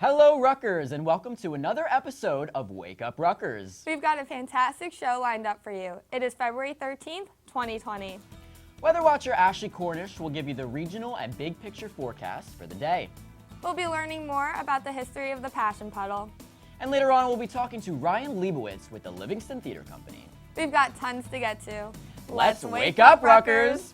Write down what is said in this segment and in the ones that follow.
Hello, Rutgers, and welcome to another episode of Wake Up Rutgers. We've got a fantastic show lined up for you. It is February 13th, 2020. Weather watcher Ashley Cornish will give you the regional and big picture forecast for the day. We'll be learning more about the history of the Passion Puddle. And later on, we'll be talking to Ryan Leibowitz with the Livingston Theater Company. We've got tons to get to. Let's wake up, Rutgers!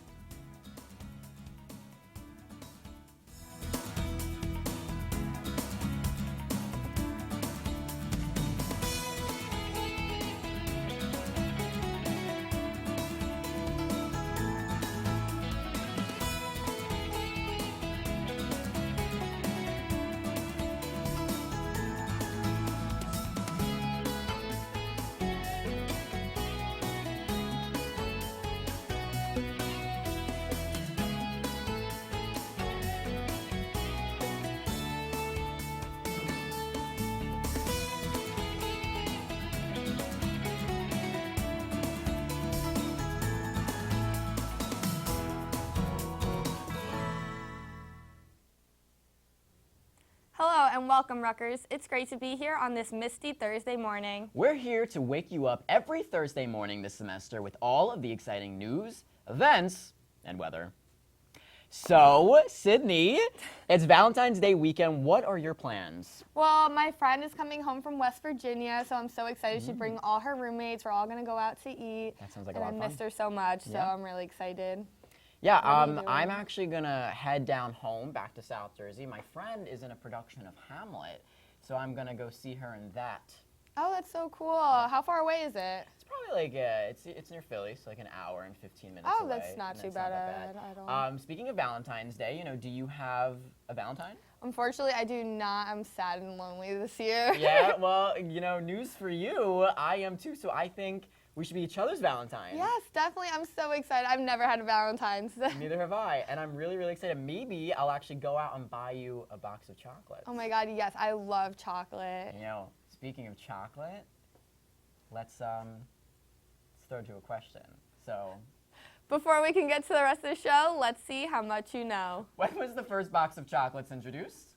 Hello and welcome, Rutgers. It's great to be here on this misty Thursday morning. We're here to wake you up every Thursday morning this semester with all of the exciting news, events, and weather. So, Sydney, it's Valentine's Day weekend. What are your plans? Well, my friend is coming home from West Virginia, so I'm so excited. She's bringing all her roommates. We're all going to go out to eat. That sounds like a and lot of I fun. missed her so much, so Yeah. I'm really excited. Yeah, What are you doing? I'm actually gonna head down home back to South Jersey. My friend is in a production of Hamlet, so I'm gonna go see her in that. Oh, that's so cool. How far away is it? It's probably like it's near Philly, so like an hour and 15 minutes Oh, away. that's not and too it's not bad that at all. Speaking of Valentine's Day, do you have a Valentine? Unfortunately, I do not. I'm sad and lonely this year. Yeah, well, news for you. I am too, so I think we should be each other's Valentine. Yes, definitely. I'm so excited. I've never had a Valentine's. Neither have I, and I'm really, really excited. Maybe I'll actually go out and buy you a box of chocolates. Oh my God, yes, I love chocolate. Speaking of chocolate, let's throw to a question. So, Before we can get to the rest of the show, let's see how much you know. when was the first box of chocolates introduced?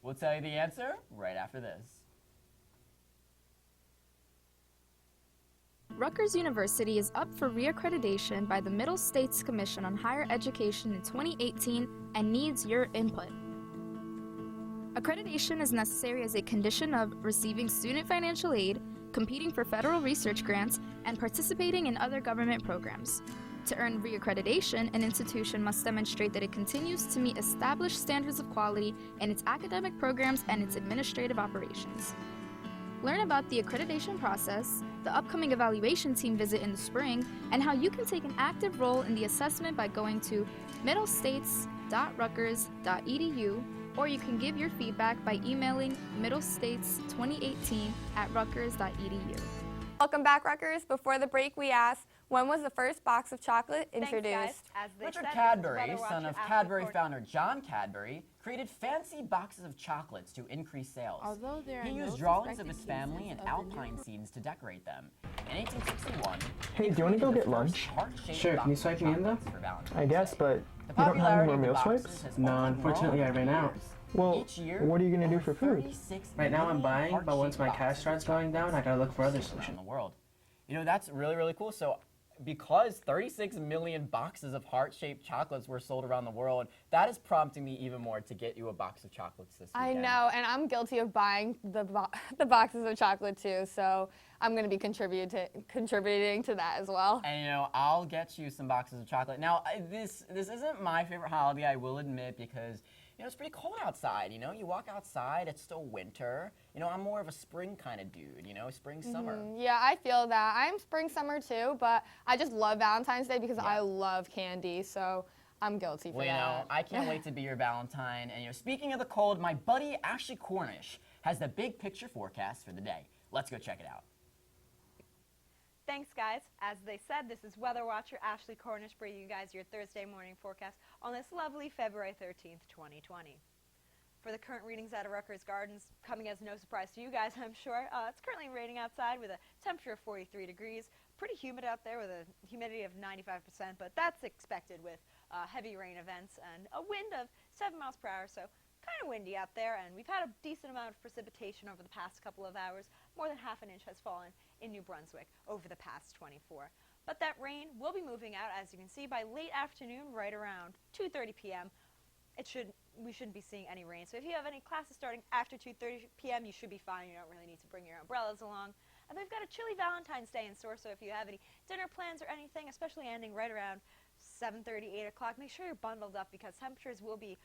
We'll tell you the answer right after this. Rutgers University is up for reaccreditation by the Middle States Commission on Higher Education in 2018 and needs your input. Accreditation is necessary as a condition of receiving student financial aid, competing for federal research grants, and participating in other government programs. To earn reaccreditation, an institution must demonstrate that it continues to meet established standards of quality in its academic programs and its administrative operations. Learn about the accreditation process, the upcoming evaluation team visit in the spring, and how you can take an active role in the assessment by going to middlestates.rutgers.edu, or you can give your feedback by emailing middlestates2018@rutgers.edu. Welcome back, Rutgers. Before the break, we asked, when was the first box of chocolate introduced? Richard Cadbury, son of Cadbury founder John Cadbury, created fancy boxes of chocolates to increase sales. He used drawings of his family and alpine scenes to decorate them. In 1861, Hey, do you want to go get lunch? Sure, can you swipe me in though? I guess, but you don't have any more meal swipes? No, unfortunately I ran out. Well, what are you going to do for food? Right now I'm buying, but once my cash starts going down, I gotta look for other in solutions. the world. That's really, really cool. So because 36 million boxes of heart-shaped chocolates were sold around the world, that is prompting me even more to get you a box of chocolates this I weekend. know, and I'm guilty of buying the boxes of chocolate too, so I'm going to be contributing to that as well. And I'll get you some boxes of chocolate. Now, this isn't my favorite holiday, I will admit, because it's pretty cold outside. You walk outside, it's still winter. I'm more of a spring kind of dude. Spring, summer. Yeah, I feel that. I'm spring, summer too, but I just love Valentine's Day because I love candy, so I'm guilty for that. I can't wait to be your Valentine. And speaking of the cold, my buddy Ashley Cornish has the big picture forecast for the day. Let's go check it out. Thanks, guys. As they said, this is Weather Watcher Ashley Cornish bringing you guys your Thursday morning forecast on this lovely February 13th, 2020. For the current readings out of Rutgers Gardens, coming as no surprise to you guys, I'm sure, it's currently raining outside with a temperature of 43 degrees. Pretty humid out there with a humidity of 95%, but that's expected with heavy rain events and a wind of 7 miles per hour, so kind of windy out there, and we've had a decent amount of precipitation over the past couple of hours. More than half an inch has fallen in New Brunswick over the past 24. But that rain will be moving out, as you can see, by late afternoon, right around 2:30 p.m. We shouldn't be seeing any rain. So if you have any classes starting after 2:30 p.m., you should be fine. You don't really need to bring your umbrellas along. And we've got a chilly Valentine's Day in store, so if you have any dinner plans or anything, especially ending right around 7:30, 8 o'clock, make sure you're bundled up because temperatures will be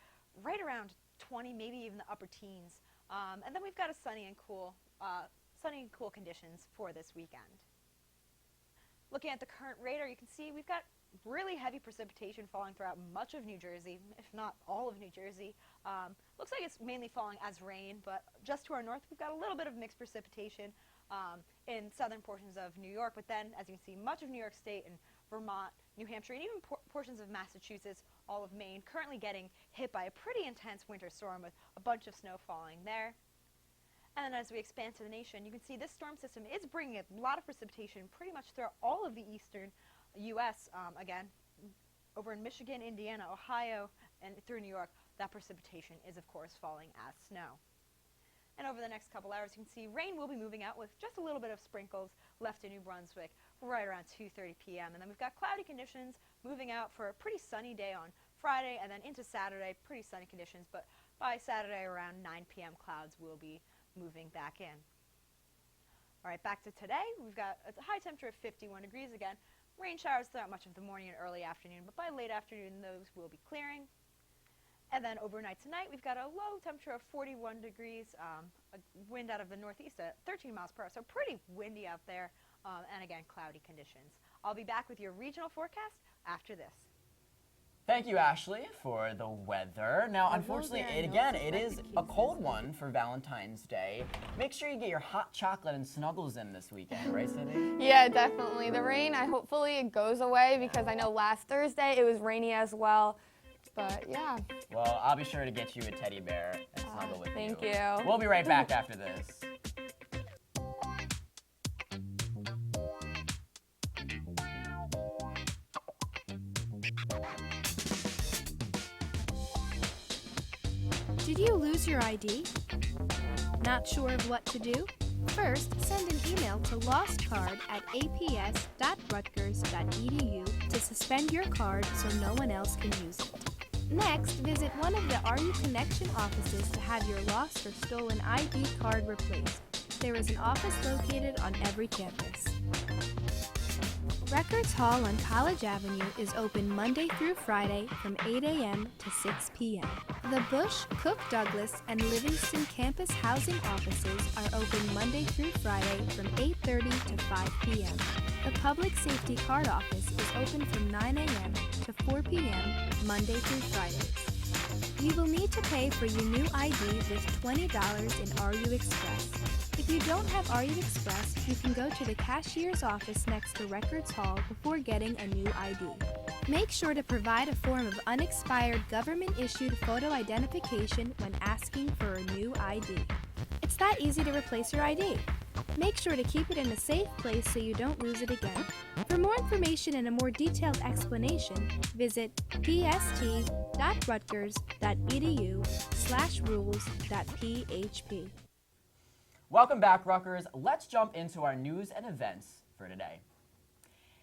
right around 20, maybe even the upper teens. And then we've got a sunny and cool conditions for this weekend. Looking at the current radar, you can see we've got really heavy precipitation falling throughout much of New Jersey, if not all of New Jersey. Looks like it's mainly falling as rain, but just to our north, we've got a little bit of mixed precipitation in southern portions of New York. But then, as you can see, much of New York State and Vermont, New Hampshire, and even portions of Massachusetts, all of Maine, currently getting hit by a pretty intense winter storm with a bunch of snow falling there. And then as we expand to the nation, you can see this storm system is bringing a lot of precipitation pretty much throughout all of the eastern U.S. Again, over in Michigan, Indiana, Ohio, and through New York, that precipitation is, of course, falling as snow. And over the next couple hours, you can see rain will be moving out with just a little bit of sprinkles left in New Brunswick right around 2:30 p.m. And then we've got cloudy conditions moving out for a pretty sunny day on Friday, and then into Saturday, pretty sunny conditions. But by Saturday around 9 p.m., clouds will be moving back in. All right, back to today. We've got a high temperature of 51 degrees again. Rain showers throughout much of the morning and early afternoon, but by late afternoon, those will be clearing. And then overnight tonight, we've got a low temperature of 41 degrees, a wind out of the northeast at 13 miles per hour, so pretty windy out there, and again, cloudy conditions. I'll be back with your regional forecast after this. Thank you, Ashley, for the weather. Now, unfortunately, it is a cold one for Valentine's Day. Make sure you get your hot chocolate and snuggles in this weekend, right, Cindy? Yeah, definitely. The rain, hopefully it goes away because I know last Thursday it was rainy as well. But yeah. Well, I'll be sure to get you a teddy bear and snuggle with you. Thank you. We'll be right back after this. Did you lose your ID? Not sure of what to do? First, send an email to lostcard@aps.rutgers.edu to suspend your card so no one else can use it. Next, visit one of the RU Connection offices to have your lost or stolen ID card replaced. There is an office located on every campus. Rutgers Hall on College Avenue is open Monday through Friday from 8 a.m. to 6 p.m. The Bush, Cook Douglas, and Livingston campus housing offices are open Monday through Friday from 8:30 to 5 p.m. The Public Safety Card office is open from 9 a.m. to 4 p.m. Monday through Fridays. You will need to pay for your new ID with $20 in RU Express. If you don't have RU Express, you can go to the cashier's office next to Records Hall before getting a new ID. Make sure to provide a form of unexpired government-issued photo identification when asking for a new ID. It's that easy to replace your ID. Make sure to keep it in a safe place so you don't lose it again. For more information and a more detailed explanation, visit pst.rutgers.edu/rules.php. Welcome back, Rutgers. Let's jump into our news and events for today.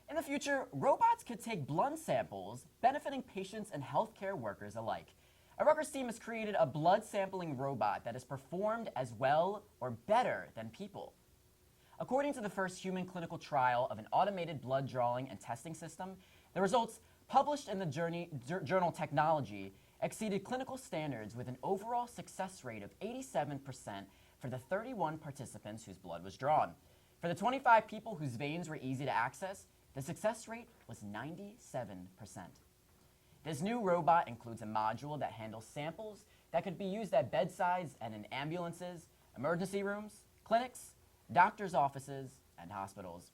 In the future, robots could take blood samples, benefiting patients and healthcare workers alike. A Rutgers team has created a blood sampling robot that is performed as well or better than people. According to the first human clinical trial of an automated blood drawing and testing system, the results published in the journal Technology exceeded clinical standards with an overall success rate of 87% for the 31 participants whose blood was drawn. For the 25 people whose veins were easy to access, the success rate was 97%. This new robot includes a module that handles samples that could be used at bedsides and in ambulances, emergency rooms, clinics, doctors' offices, and hospitals.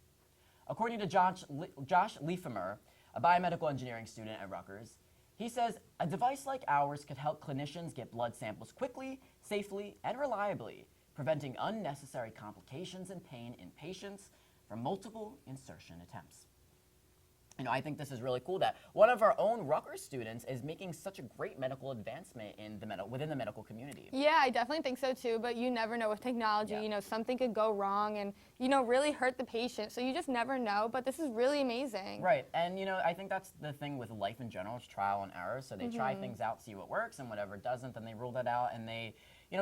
According to Josh Leifermer, a biomedical engineering student at Rutgers, he says a device like ours could help clinicians get blood samples quickly, safely, and reliably, preventing unnecessary complications and pain in patients from multiple insertion attempts. I think this is really cool that one of our own Rutgers students is making such a great medical advancement in within the medical community. Yeah, I definitely think so too, but you never know with technology, Yeah. Something could go wrong and, really hurt the patient, so you just never know, but this is really amazing. Right, and I think that's the thing with life in general, is trial and error, so they try things out, see what works, and whatever doesn't, then they rule that out, and they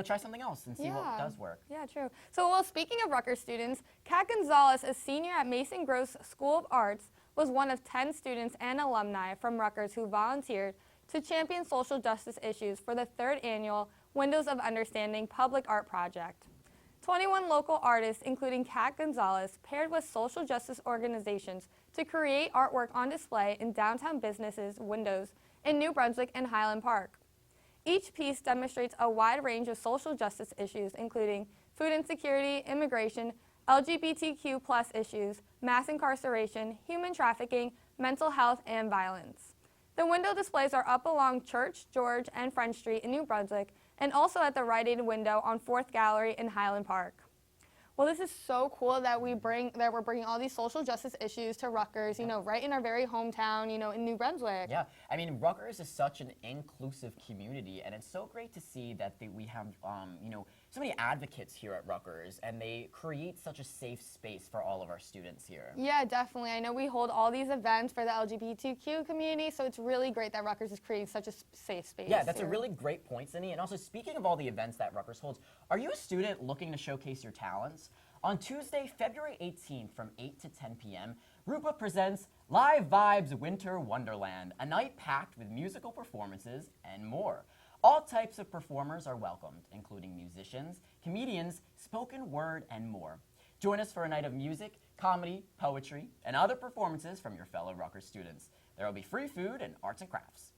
try something else and see what does work. Yeah, true. So, well, speaking of Rutgers students, Kat Gonzalez, a senior at Mason Gross School of Arts, was one of 10 students and alumni from Rutgers who volunteered to champion social justice issues for the 3rd annual Windows of Understanding Public Art Project. 21 local artists, including Kat Gonzalez, paired with social justice organizations to create artwork on display in downtown businesses' windows in New Brunswick and Highland Park. Each piece demonstrates a wide range of social justice issues, including food insecurity, immigration, LGBTQ+ issues, mass incarceration, human trafficking, mental health, and violence. The window displays are up along Church, George, and French Street in New Brunswick, and also at the Rite Aid window on 4th Gallery in Highland Park. Well, this is so cool that we're bringing all these social justice issues to Rutgers, right in our very hometown, in New Brunswick. Yeah, I mean, Rutgers is such an inclusive community, and it's so great to see that we have, so many advocates here at Rutgers, and they create such a safe space for all of our students here. Yeah, definitely. I know we hold all these events for the LGBTQ community, so it's really great that Rutgers is creating such a safe space. Yeah, that's here. a really great point, Cindy. And also, speaking of all the events that Rutgers holds, are you a student looking to showcase your talents? On Tuesday, February 18th from 8 to 10 p.m., RUPA presents Live Vibes Winter Wonderland, a night packed with musical performances and more. All types of performers are welcomed, including musicians, comedians, spoken word, and more. Join us for a night of music, comedy, poetry, and other performances from your fellow Rutgers students. There will be free food and arts and crafts.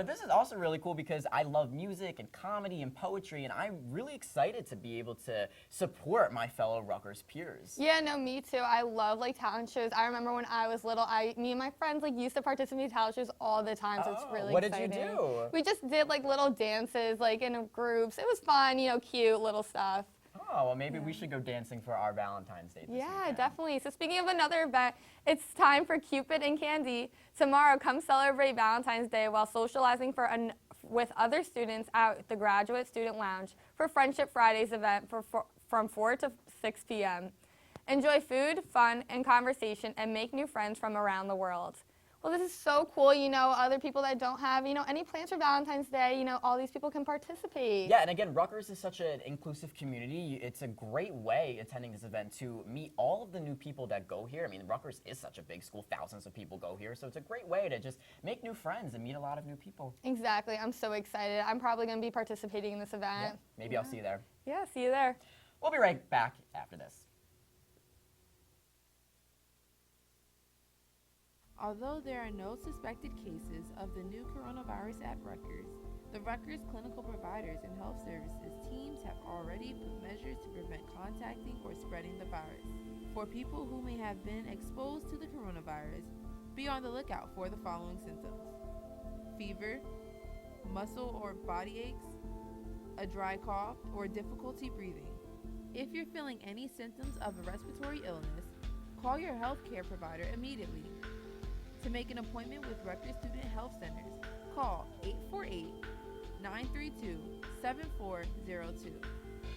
This is also really cool because I love music and comedy and poetry, and I'm really excited to be able to support my fellow Rutgers peers. Yeah, no, me too. I love talent shows. I remember when I was little, me and my friends used to participate in talent shows all the time, so it's really exciting. What did you do? We just did little dances in groups. It was fun, cute little stuff. Oh, well, maybe we should go dancing for our Valentine's Day this weekend. Definitely. So speaking of another event, it's time for Cupid and Candy. Tomorrow, come celebrate Valentine's Day while socializing with other students at the Graduate Student Lounge for Friendship Fridays event from 4 to 6 p.m. Enjoy food, fun, and conversation, and make new friends from around the world. Well, this is so cool, other people that don't have, any plans for Valentine's Day, all these people can participate. Yeah, and again, Rutgers is such an inclusive community. It's a great way, attending this event, to meet all of the new people that go here. I mean, Rutgers is such a big school, thousands of people go here, so it's a great way to just make new friends and meet a lot of new people. Exactly, I'm so excited. I'm probably going to be participating in this event. Yeah, maybe I'll see you there. Yeah, see you there. We'll be right back after this. Although there are no suspected cases of the new coronavirus at Rutgers, the Rutgers Clinical Providers and Health Services teams have already put measures to prevent contacting or spreading the virus. For people who may have been exposed to the coronavirus, be on the lookout for the following symptoms: fever, muscle or body aches, a dry cough, or difficulty breathing. If you're feeling any symptoms of a respiratory illness, call your healthcare provider immediately. To make an appointment with Rutgers Student Health Centers, call 848-932-7402.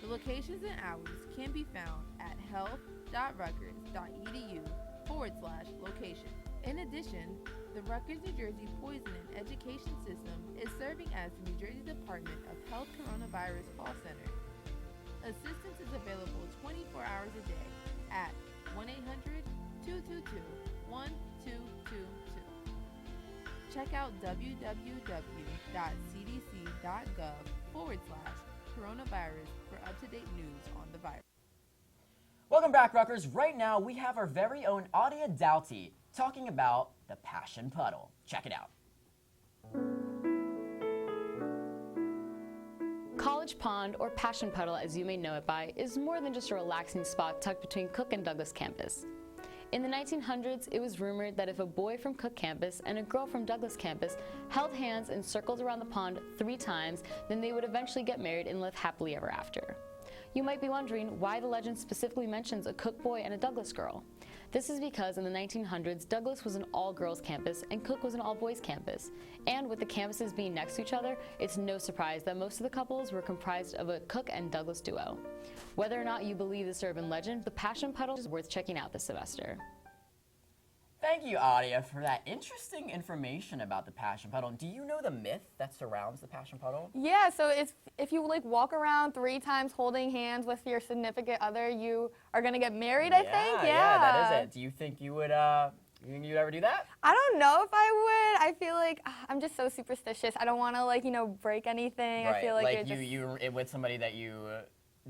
The locations and hours can be found at health.rutgers.edu/location. In addition, the Rutgers New Jersey Poison and Education System is serving as the New Jersey Department of Health Coronavirus Call Center. Assistance is available 24 hours a day at 1-800-222-1222. Check out www.cdc.gov/coronavirus for up-to-date news on the virus. Welcome back, Rutgers. Right now, we have our very own Adia Doughty talking about the Passion Puddle. Check it out. College Pond, or Passion Puddle as you may know it by, is more than just a relaxing spot tucked between Cook and Douglas campus. In the 1900s, it was rumored that if a boy from Cook campus and a girl from Douglas campus held hands and circled around the pond 3 times, then they would eventually get married and live happily ever after. You might be wondering why the legend specifically mentions a Cook boy and a Douglas girl. This is because in the 1900s, Douglas was an all-girls campus and Cook was an all-boys campus. And with the campuses being next to each other, it's no surprise that most of the couples were comprised of a Cook and Douglas duo. Whether or not you believe this urban legend, the Passion Puddle is worth checking out this semester. Thank you, Adia, for that interesting information about the Passion Puddle. Do you know the myth that surrounds the Passion Puddle? Yeah, so if you like walk around 3 times holding hands with your significant other, you are gonna get married, I think. Yeah, that is it. Do you think you would you'd ever do that? I don't know if I would. I feel like I'm just so superstitious. I don't want to like, break anything. Right. I feel like you're with somebody that you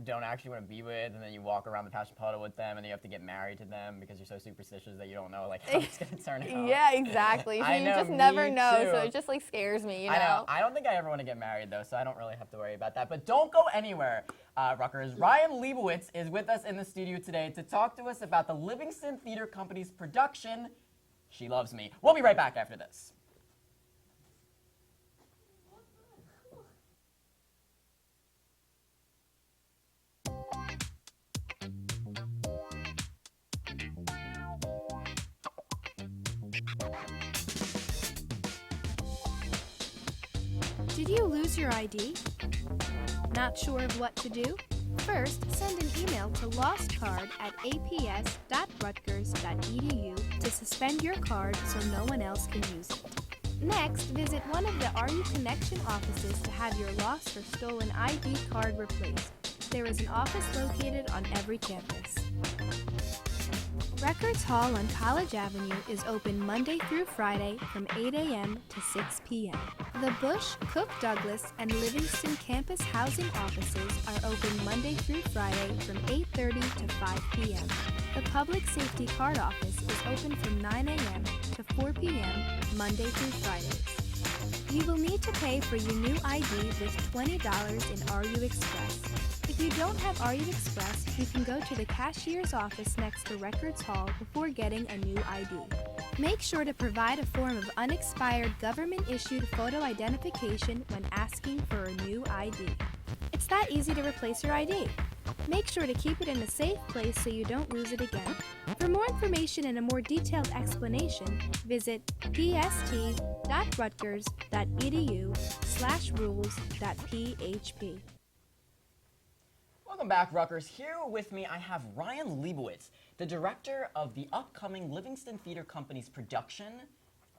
don't actually want to be with, and then you walk around the Passion Puddle with them, and you have to get married to them because you're so superstitious that you don't know like how it's gonna turn out. Yeah, exactly. So you just never know, so it just like scares me, I know. I don't think I ever want to get married though, so I don't really have to worry about that. But don't go anywhere, Rutgers. Ryan Leibowitz is with us in the studio today to talk to us about the Livingston Theater Company's production, She Loves Me. We'll be right back after this. Did you lose your ID? Not sure of what to do? First, send an email to lostcard@aps.rutgers.edu to suspend your card so no one else can use it. Next, visit one of the RU Connection offices to have your lost or stolen ID card replaced. There is an office located on every campus. Records Hall on College Avenue is open Monday through Friday from 8 a.m. to 6 p.m. The Bush, Cook Douglas, and Livingston campus housing offices are open Monday through Friday from 8:30 to 5 p.m. The Public Safety Card office is open from 9 a.m. to 4 p.m. Monday through Fridays. You will need to pay for your new ID with $20 in RU Express. If you don't have RU Express, you can go to the cashier's office next to Records Hall before getting a new ID. Make sure to provide a form of unexpired government-issued photo identification when asking for a new ID. It's that easy to replace your ID. Make sure to keep it in a safe place so you don't lose it again. For more information and a more detailed explanation, visit pst.rutgers.edu/rules.php. Welcome back, Rutgers. Here with me, I have Ryan Leibowitz, the director of the upcoming Livingston Theater Company's production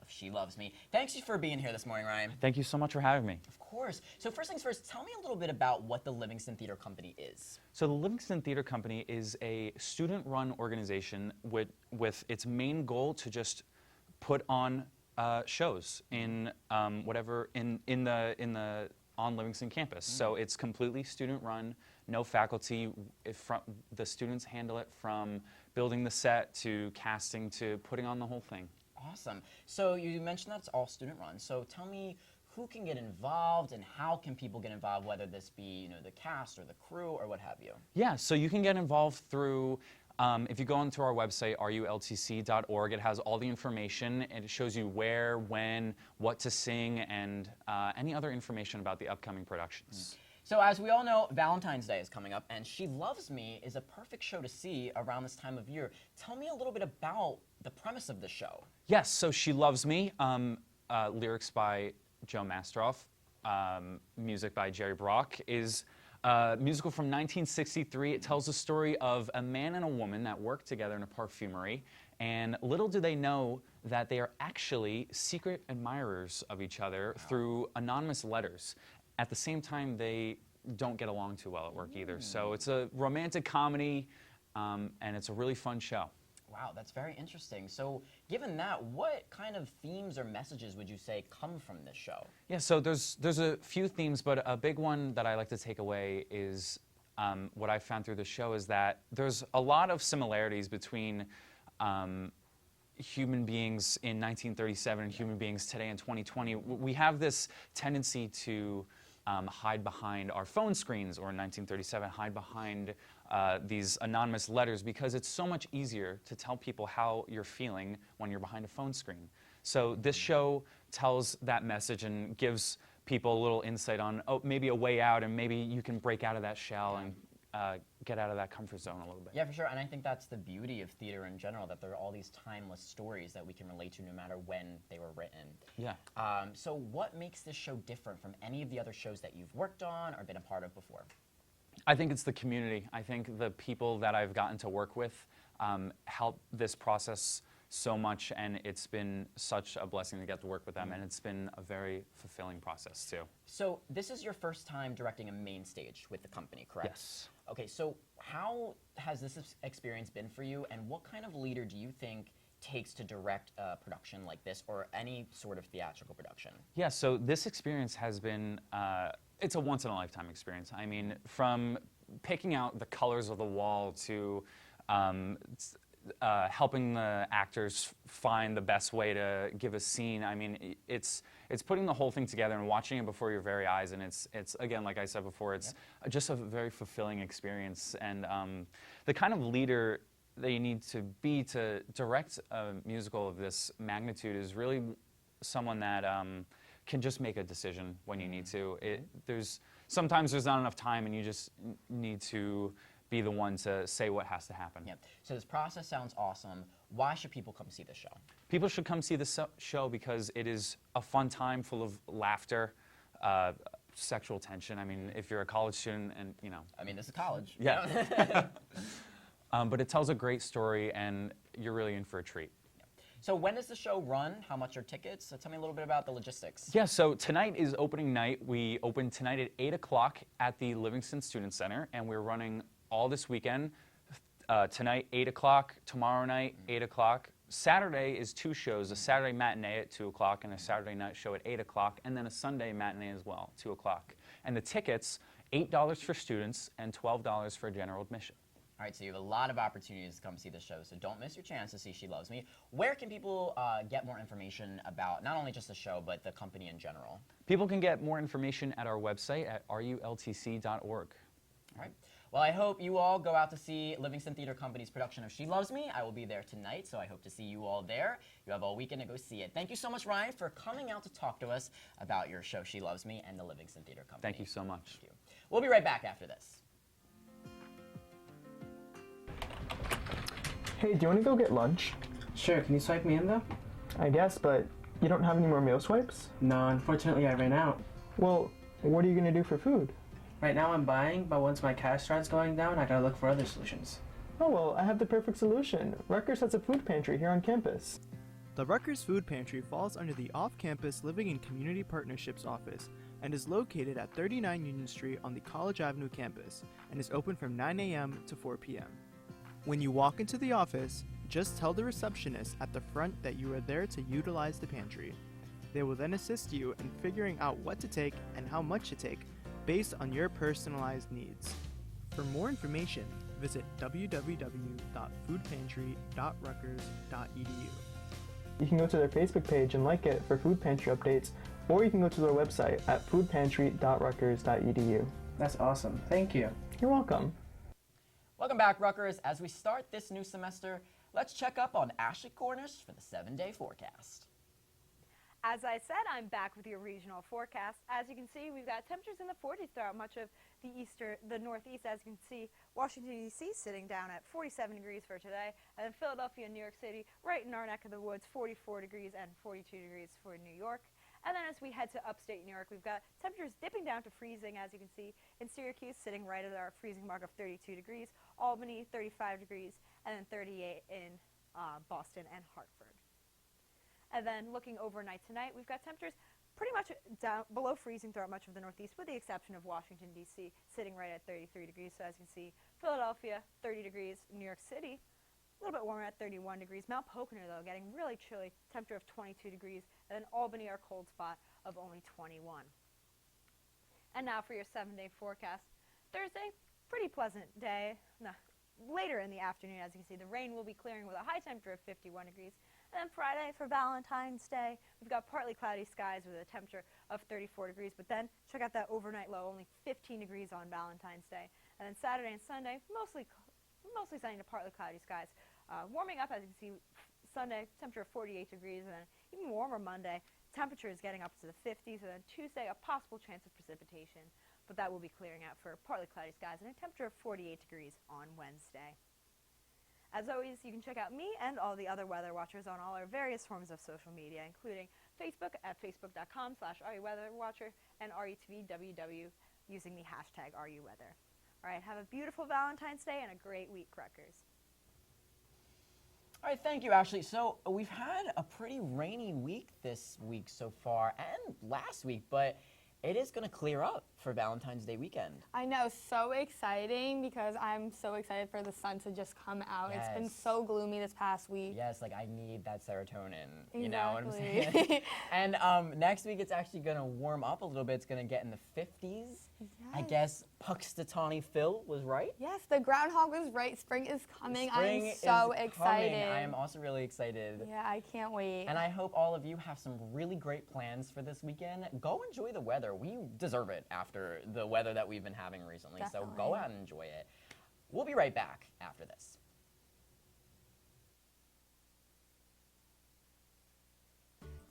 of She Loves Me. Thanks for being here this morning, Ryan. Thank you so much for having me. Of course. So first things first, tell me a little bit about what the Livingston Theater Company is. So the Livingston Theater Company is a student-run organization with its main goal to just put on shows in on Livingston campus. So it's completely student-run. No faculty. The students handle it from building the set to casting to putting on the whole thing. Awesome. So you mentioned that it's all student run. So tell me who can get involved and how can people get involved, whether this be the cast or the crew or what have you? Yeah, so you can get involved through if you go onto our website, rultc.org, it has all the information and it shows you where, when, what to sing, and any other information about the upcoming productions. So as we all know, Valentine's Day is coming up, and She Loves Me is a perfect show to see around this time of year. Tell me a little bit about the premise of the show. Yes, so She Loves Me, lyrics by Joe Mastroff, music by Jerry Brock, is a musical from 1963. It tells the story of a man and a woman that work together in a perfumery, and little do they know that they are actually secret admirers of each other through anonymous letters. At the same time, they don't get along too well at work either. So it's a romantic comedy, and it's a really fun show. Wow, that's very interesting. So given that, what kind of themes or messages would you say come from this show? Yeah, so there's a few themes, but a big one that I like to take away is what I found through the show is that there's a lot of similarities between human beings in 1937 and human beings today in 2020. We have this tendency to hide behind our phone screens, or in 1937, hide behind these anonymous letters, because it's so much easier to tell people how you're feeling when you're behind a phone screen. So this show tells that message and gives people a little insight on, maybe a way out, and maybe you can break out of that shell and get out of that comfort zone a little bit. Yeah, for sure. And I think that's the beauty of theater in general, that there are all these timeless stories that we can relate to no matter when they were written. Yeah. So what makes this show different from any of the other shows that you've worked on or been a part of before? I think it's the community. I think the people that I've gotten to work with help this process so much, and it's been such a blessing to get to work with them, and it's been a very fulfilling process too. So this is your first time directing a main stage with the company, correct? Yes. Okay, so how has this experience been for you, and what kind of leader do you think takes to direct a production like this or any sort of theatrical production? Yeah, so this experience has been, it's a once-in-a-lifetime experience. I mean, from picking out the colors of the wall to helping the actors find the best way to give a scene. I mean, it's putting the whole thing together and watching it before your very eyes, and it's again, like I said before, it's just a very fulfilling experience. And the kind of leader that you need to be to direct a musical of this magnitude is really someone that can just make a decision when you need to. Sometimes there's not enough time, and you just need to be the one to say what has to happen. Yeah. So this process sounds awesome. Why should people come see this show? People should come see this show because it is a fun time full of laughter, sexual tension. I mean, if you're a college student and, you know. I mean, this is college. Yeah. But it tells a great story, and you're really in for a treat. So when does the show run? How much are tickets? So tell me a little bit about the logistics. Yeah, so tonight is opening night. We open tonight at 8 o'clock at the Livingston Student Center, and we're running all this weekend. Tonight, 8 o'clock. Tomorrow night, 8 o'clock. Saturday is 2 shows, a Saturday matinee at 2 o'clock and a Saturday night show at 8 o'clock, and then a Sunday matinee as well, 2 o'clock. And the tickets, $8 for students and $12 for general admission. All right, so you have a lot of opportunities to come see the show, so don't miss your chance to see She Loves Me. Where can people get more information about not only just the show, but the company in general? People can get more information at our website at rultc.org. All right. Well, I hope you all go out to see Livingston Theater Company's production of She Loves Me. I will be there tonight, so I hope to see you all there. You have all weekend to go see it. Thank you so much, Ryan, for coming out to talk to us about your show, She Loves Me, and the Livingston Theater Company. Thank you so much. Thank you. We'll be right back after this. Hey, do you want to go get lunch? Sure, can you swipe me in though? I guess, but you don't have any more meal swipes? No, unfortunately I ran out. Well, what are you going to do for food? Right now I'm buying, but once my cash starts going down, I gotta look for other solutions. Oh well, I have the perfect solution. Rutgers has a food pantry here on campus. The Rutgers Food Pantry falls under the Off-Campus Living and Community Partnerships Office and is located at 39 Union Street on the College Avenue campus and is open from 9 a.m. to 4 p.m. When you walk into the office, just tell the receptionist at the front that you are there to utilize the pantry. They will then assist you in figuring out what to take and how much to take based on your personalized needs. For more information, visit www.foodpantry.rutgers.edu. You can go to their Facebook page and like it for food pantry updates, or you can go to their website at foodpantry.rutgers.edu. That's awesome. Thank you. You're welcome. Welcome back, Rutgers. As we start this new semester, let's check up on Ashley Cornish for the 7-day forecast. As I said, I'm back with your regional forecast. As you can see, we've got temperatures in the 40s throughout much of the northeast. As you can see, Washington, D.C. sitting down at 47 degrees for today, and then Philadelphia and New York City, right in our neck of the woods, 44 degrees and 42 degrees for New York. And then as we head to upstate New York, we've got temperatures dipping down to freezing, as you can see, in Syracuse, sitting right at our freezing mark of 32 degrees, Albany, 35 degrees, and then 38 in Boston and Hartford. And then looking overnight tonight, we've got temperatures pretty much down below freezing throughout much of the northeast, with the exception of Washington, D.C., sitting right at 33 degrees. So as you can see, Philadelphia, 30 degrees, New York City, a little bit warmer at 31 degrees. Mount Pocono, though, getting really chilly, temperature of 22 degrees, and then Albany, our cold spot, of only 21. And now for your 7-day forecast. Thursday, pretty pleasant day. Later in the afternoon, as you can see, the rain will be clearing with a high temperature of 51 degrees. And then Friday for Valentine's Day, we've got partly cloudy skies with a temperature of 34 degrees. But then check out that overnight low, only 15 degrees on Valentine's Day. And then Saturday and Sunday, mostly sunny to partly cloudy skies. Warming up, as you can see, Sunday, temperature of 48 degrees, and then even warmer Monday. Temperature is getting up to the 50s, and then Tuesday, a possible chance of precipitation. but that will be clearing out for partly cloudy skies and a temperature of 48 degrees on Wednesday. As always, you can check out me and all the other weather watchers on all our various forms of social media, including Facebook at facebook.com/RUWeatherWatcher and RUTVWW using the hashtag RUWeather. All right, have a beautiful Valentine's Day and a great week, Rutgers. All right, thank you, Ashley. So we've had a pretty rainy week this week so far, and last week, but it is going to clear up for Valentine's Day weekend. I know, so exciting because I'm so excited for the sun to just come out. Yes. It's been so gloomy this past week. Yes, like I need that serotonin, you Exactly. know what I'm saying? And next week it's actually going to warm up a little bit. It's going to get in the 50s. I Yes. guess Puxtatawny Phil was right. Yes, the groundhog was right. Spring is coming. Spring I'm so is excited. coming. I am also really excited. Yeah, I can't wait. And I hope all of you have some really great plans for this weekend. Go enjoy the weather. We deserve it after the weather that we've been having recently. So go Definitely. out and enjoy it. We'll be right back after this.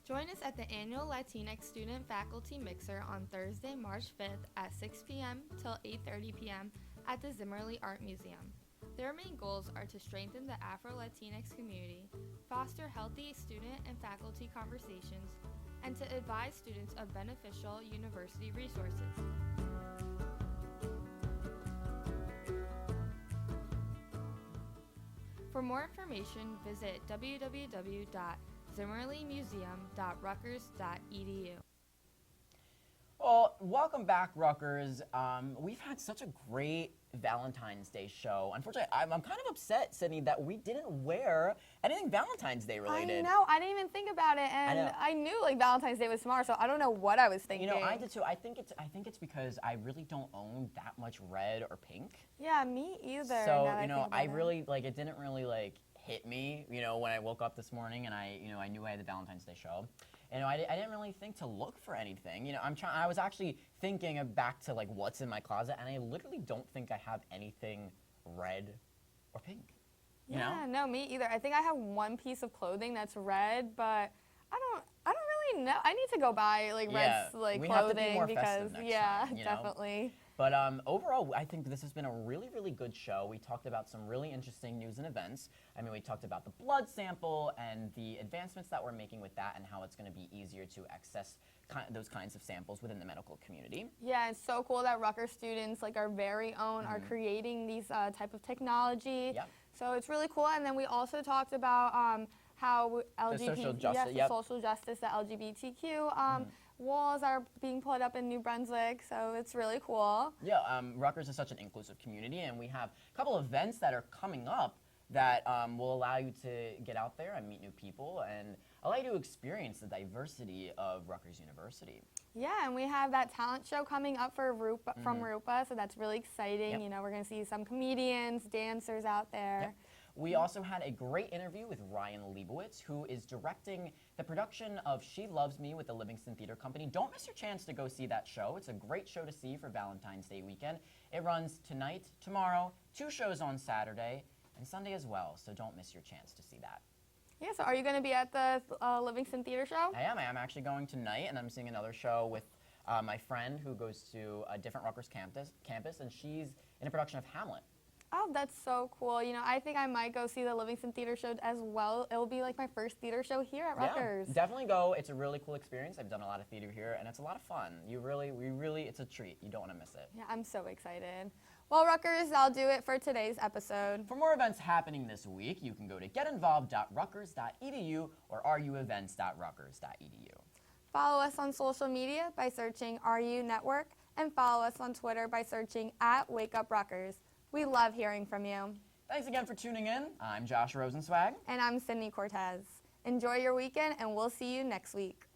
Join us at the annual Latinx Student Faculty Mixer on Thursday, March 5th at 6 p.m. till 8:30 p.m. at the Zimmerly Art Museum. Their main goals are to strengthen the Afro-Latinx community, foster healthy student and faculty conversations, and to advise students of beneficial university resources. For more information, visit www.zimmerlymuseum.rutgers.edu. Well, welcome back, Rutgers. We've had such a great Valentine's Day show. Unfortunately, I'm kind of upset, Sydney, that we didn't wear anything Valentine's Day related. I know, I didn't even think about it, and I knew like Valentine's Day was tomorrow, so I don't know what I was thinking. You know, I did too. I think it's because I really don't own that much red or pink. Yeah, me either. So, now that you know, think about I it. really like it didn't really like hit me, you know, when I woke up this morning and I knew I had the Valentine's Day show. You know, I didn't really think to look for anything. You know, I was actually thinking of back to like what's in my closet, and I literally don't think I have anything red or pink. You Yeah, know? no, me either. I think I have one piece of clothing that's red, but I don't really know. I need to go buy like Yeah, red like we have to be clothing more because festive next yeah, time, you know? definitely. But overall, I think this has been a really, really good show. We talked about some really interesting news and events. I mean, we talked about the blood sample and the advancements that we're making with that and how it's going to be easier to access those kinds of samples within the medical community. Yeah, it's so cool that Rutgers students, like our very own, are creating these type of technology. Yep. So it's really cool. And then we also talked about how social LGBT, justice, yes, yep. the social justice, the LGBTQ walls are being put up in New Brunswick. So it's really cool. Yeah, Rutgers is such an inclusive community, and we have a couple of events that are coming up that will allow you to get out there and meet new people and allow you to experience the diversity of Rutgers University. Yeah, and we have that talent show coming up for Rupa, from Rupa, so that's really exciting. Yep. You know, we're going to see some comedians, dancers out there. Yep. We also had a great interview with Ryan Leibowitz, who is directing the production of She Loves Me with the Livingston Theater Company. Don't miss your chance to go see that show. It's a great show to see for Valentine's Day weekend. It runs tonight, tomorrow, 2 shows on Saturday, and Sunday as well, so don't miss your chance to see that. Yeah, so are you going to be at the Livingston Theater Show? I am actually going tonight, and I'm seeing another show with my friend who goes to a different Rutgers campus, and she's in a production of Hamlet. Oh, that's so cool. You know, I think I might go see the Livingston Theater Show as well. It will be like my first theater show here at Rutgers. Yeah, definitely go. It's a really cool experience. I've done a lot of theater here, and it's a lot of fun. It's a treat. You don't want to miss it. Yeah, I'm so excited. Well, Rutgers, I'll do it for today's episode. For more events happening this week, you can go to getinvolved.rutgers.edu or ruevents.rutgers.edu. Follow us on social media by searching RU Network, and follow us on Twitter by searching @WakeUpRutgers. We love hearing from you. Thanks again for tuning in. I'm Josh Rosenzweig. And I'm Sydney Cortez. Enjoy your weekend, and we'll see you next week.